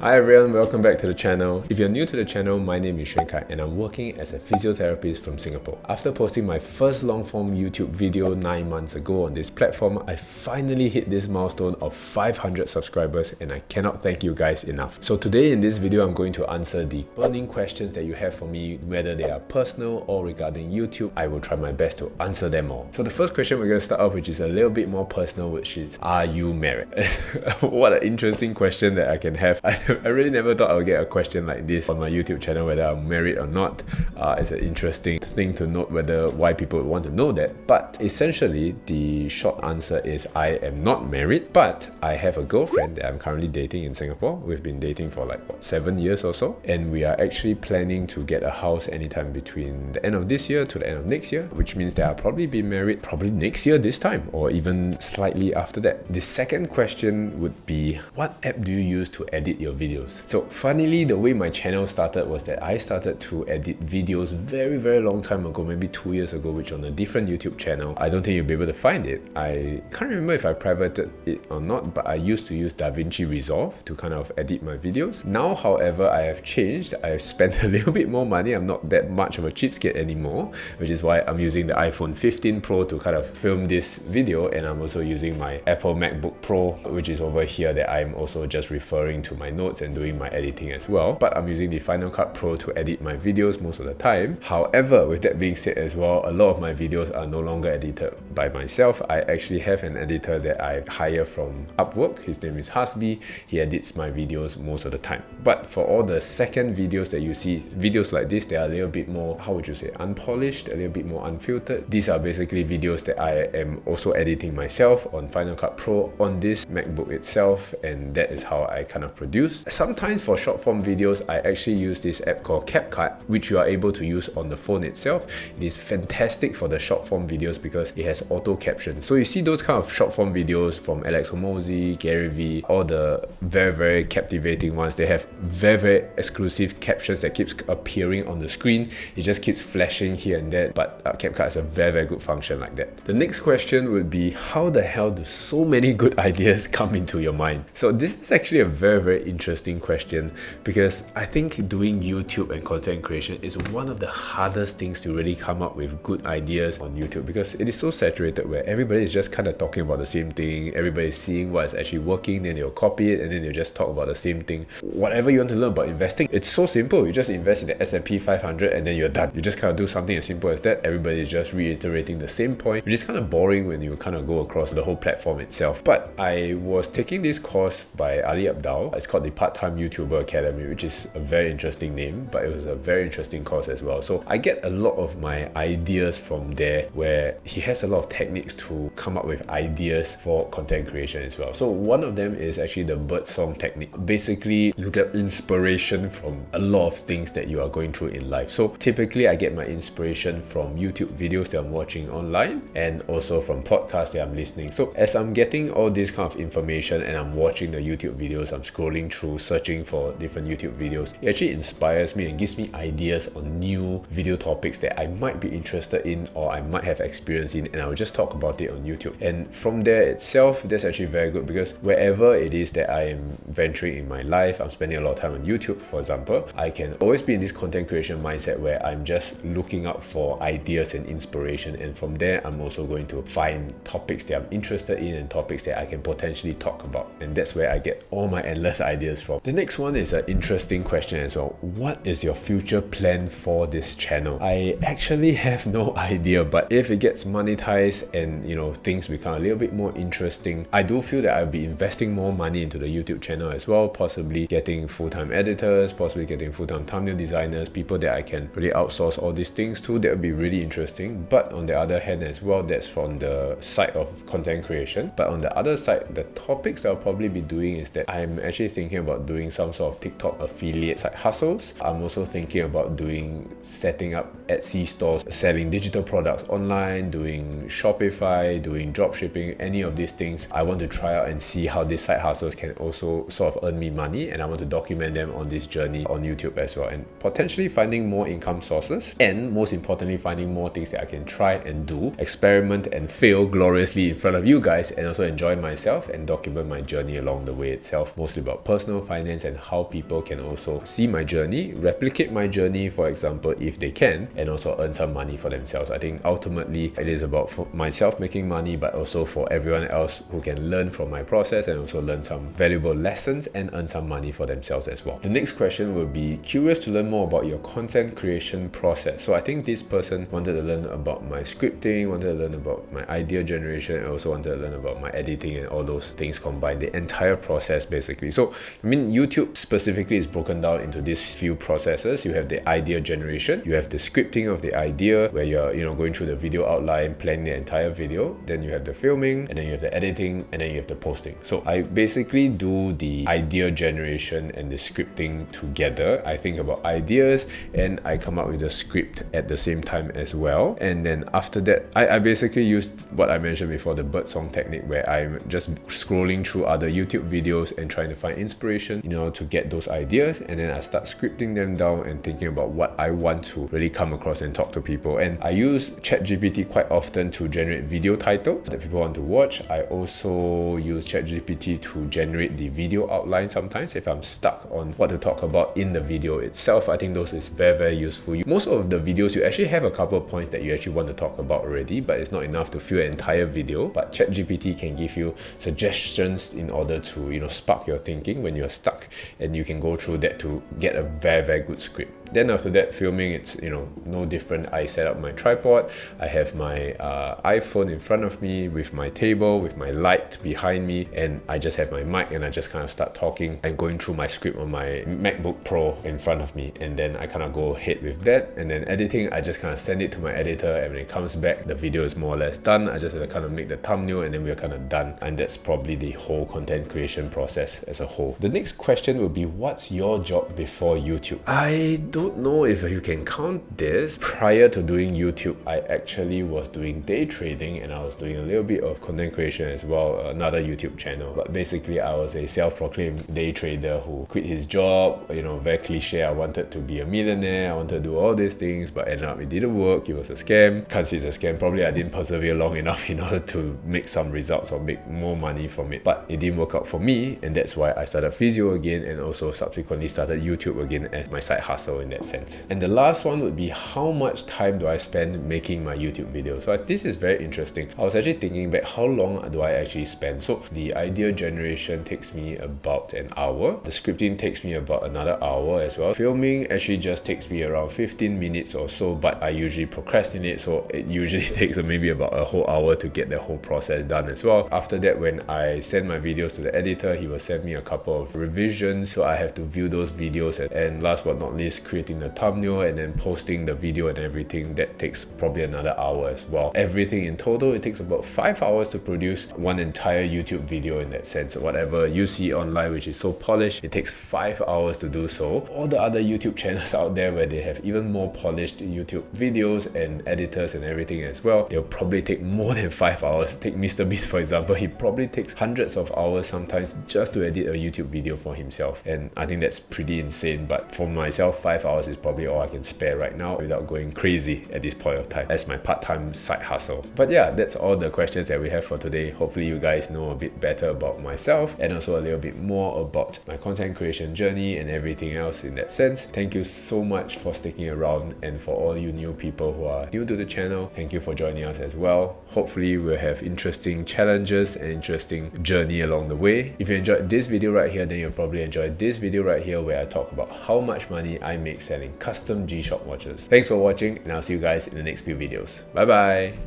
Hi everyone, welcome back to the channel. If you're new to the channel, my name is Xuan Kai and I'm working as a physiotherapist from Singapore. After posting my first long-form YouTube video 9 months ago on this platform, I finally hit this milestone of 500 subscribers and I cannot thank you guys enough. So today in this video, I'm going to answer the burning questions that you have for me, whether they are personal or regarding YouTube. I will try my best to answer them all. So the first question we're going to start off, which is a little bit more personal, which is, are you married? What an interesting question that I can have. I really never thought I would get a question like this on my YouTube channel, whether I'm married or not. It's an interesting thing to note why people would want to know that. But essentially, the short answer is I am not married, but I have a girlfriend that I'm currently dating in Singapore. We've been dating for like, 7 years or so. And we are actually planning to get a house anytime between the end of this year to the end of next year, which means that I'll probably be married probably next year this time, or even slightly after that. The second question would be, what app do you use to edit your videos? So funnily, the way my channel started was that I started to edit videos very long time ago, maybe 2 years ago, which on a different YouTube channel. I don't think you'll be able to find it. I can't remember if I privated it or not, but I used to use DaVinci Resolve to kind of edit my videos. Now, however, I have changed. I've spent a little bit more money. I'm not that much of a cheapskate anymore, which is why I'm using the iPhone 15 Pro to kind of film this video, and I'm also using my Apple MacBook Pro, which is over here, that I'm also just referring to my notes and doing my editing as well. But I'm using the Final Cut Pro to edit my videos most of the time. However, with that being said as well, a lot of my videos are no longer edited by myself. I actually have an editor that I hire from Upwork. His name is Hasbi. He edits my videos most of the time. But for all the second videos that you see, videos like this, they are a little bit more, how would you say, unpolished, a little bit more unfiltered. These are basically videos that I am also editing myself on Final Cut Pro on this MacBook itself, and that is how I kind of produce. Sometimes for short form videos, I actually use this app called CapCut, which you are able to use on the phone itself. It is fantastic for the short form videos because it has auto caption. So you see those kind of short form videos from Alex Hormozi, Gary Vee, all the very captivating ones. They have very exclusive captions that keeps appearing on the screen. It just keeps flashing here and there, but CapCut has a very good function like that. The next question would be, how the hell do so many good ideas come into your mind? So this is actually a very interesting question, because I think doing YouTube and content creation is one of the hardest things to really come up with good ideas on YouTube, because it is so saturated where everybody is just kind of talking about the same thing. Everybody is seeing what is actually working, then they'll copy it and then they'll just talk about the same thing. Whatever you want to learn about investing, it's so simple. You just invest in the S&P 500 and then you're done. You just kind of do something as simple as that. Everybody is just reiterating the same point, which is kind of boring when you kind of go across the whole platform itself. But I was taking this course by Ali Abdal. It's called the Part-Time YouTuber Academy, which is a very interesting name, but it was a very interesting course as well. So I get a lot of my ideas from there, where he has a lot of techniques to come up with ideas for content creation as well. So one of them is actually the birdsong technique. Basically, you get inspiration from a lot of things that you are going through in life. So typically I get my inspiration from YouTube videos that I'm watching online, and also from podcasts that I'm listening. So as I'm getting all this kind of information and I'm watching the YouTube videos, I'm scrolling through, searching for different YouTube videos, it actually inspires me and gives me ideas on new video topics that I might be interested in or I might have experience in, and I'll just talk about it on YouTube. And from there itself, that's actually very good, because wherever it is that I am venturing in my life, I'm spending a lot of time on YouTube, for example, I can always be in this content creation mindset where I'm just looking out for ideas and inspiration, and from there I'm also going to find topics that I'm interested in and topics that I can potentially talk about, and that's where I get all my endless ideas from. The next one is an interesting question as well. What is your future plan for this channel? I actually have no idea, but if it gets monetized and things become a little bit more interesting, I do feel that I'll be investing more money into the YouTube channel as well, possibly getting full-time editors, possibly getting full-time thumbnail designers, people that I can really outsource all these things to. That would be really interesting. But on the other hand as well, that's from the side of content creation. But on the other side, the topics I'll probably be doing is that I'm actually thinking about doing some sort of TikTok affiliate side hustles. I'm also thinking about setting up Etsy stores, selling digital products online, doing Shopify, doing dropshipping, any of these things. I want to try out and see how these side hustles can also sort of earn me money, and I want to document them on this journey on YouTube as well, and potentially finding more income sources, and most importantly, finding more things that I can try and do, experiment and fail gloriously in front of you guys, and also enjoy myself and document my journey along the way itself, mostly about personal personal finance and how people can also see my journey, replicate my journey, for example, if they can, and also earn some money for themselves. I think ultimately it is about for myself making money, but also for everyone else who can learn from my process and also learn some valuable lessons and earn some money for themselves as well. The next question will be curious to learn more about your content creation process. So I think this person wanted to learn about my scripting, wanted to learn about my idea generation, and also wanted to learn about my editing and all those things combined, the entire process basically. So I mean, YouTube specifically is broken down into these few processes. You have the idea generation, you have the scripting of the idea where you're going through the video outline, planning the entire video, then you have the filming, and then you have the editing, and then you have the posting. So I basically do the idea generation and the scripting together. I think about ideas and I come up with a script at the same time as well. And then after that, I basically used what I mentioned before, the birdsong technique, where I'm just scrolling through other YouTube videos and trying to find inspiration, to get those ideas, and then I start scripting them down and thinking about what I want to really come across and talk to people. And I use ChatGPT quite often to generate video titles that people want to watch. I also use ChatGPT to generate the video outline sometimes if I'm stuck on what to talk about in the video itself. I think those is very useful. Most of the videos, you actually have a couple of points that you actually want to talk about already, but it's not enough to fill an entire video. But ChatGPT can give you suggestions in order to spark your thinking when you're stuck, and you can go through that to get a very good script. Then after that, filming, it's no different. I set up my tripod, I have my iPhone in front of me with my table, with my light behind me, and I just have my mic, and I just kind of start talking and going through my script on my MacBook Pro in front of me. And then I kind of go ahead with that. And then editing, I just kind of send it to my editor, and when it comes back, the video is more or less done. I just have to kind of make the thumbnail, and then we're kind of done. And that's probably the whole content creation process as a whole. The next question will be, what's your job before YouTube? I don't know if you can count this. Prior to doing YouTube, I actually was doing day trading, and I was doing a little bit of content creation as well, another YouTube channel. But basically, I was a self-proclaimed day trader who quit his job. Very cliche. I wanted to be a millionaire, I wanted to do all these things, but ended up it didn't work. It was a scam. Can't say it's a scam. Probably I didn't persevere long enough in order to make some results or make more money from it. But it didn't work out for me, and that's why I started physio again, and also subsequently started YouTube again as my side hustle in that sense. And the last one would be, how much time do I spend making my YouTube videos? So this is very interesting. I was actually thinking back, how long do I actually spend? So the idea generation takes me about an hour. The scripting takes me about another hour as well. Filming actually just takes me around 15 minutes or so, but I usually procrastinate, so it usually takes maybe about a whole hour to get the whole process done as well. After that, when I send my videos to the editor, he will send me a couple of revisions, so I have to view those videos. And last but not least, creating the thumbnail and then posting the video and everything, that takes probably another hour as well. Everything in total, it takes about 5 hours to produce one entire YouTube video in that sense. Whatever you see online which is so polished, it takes 5 hours to do so. All the other YouTube channels out there where they have even more polished YouTube videos and editors and everything as well, they'll probably take more than 5 hours. Take MrBeast for example, he probably takes hundreds of hours sometimes just to edit a YouTube video for himself, and I think that's pretty insane. But for myself, 5 hours is probably all I can spare right now without going crazy at this point of time as my part-time side hustle. But yeah, that's all the questions that we have for today. Hopefully you guys know a bit better about myself and also a little bit more about my content creation journey and everything else in that sense. Thank you so much for sticking around, and for all you new people who are new to the channel, thank you for joining us as well. Hopefully we'll have interesting challenges and interesting journey along the way. If you enjoyed this video right here, then you'll probably enjoy this video right here where I talk about how much money I make selling custom G-Shock watches. Thanks for watching, and I'll see you guys in the next few videos. Bye bye!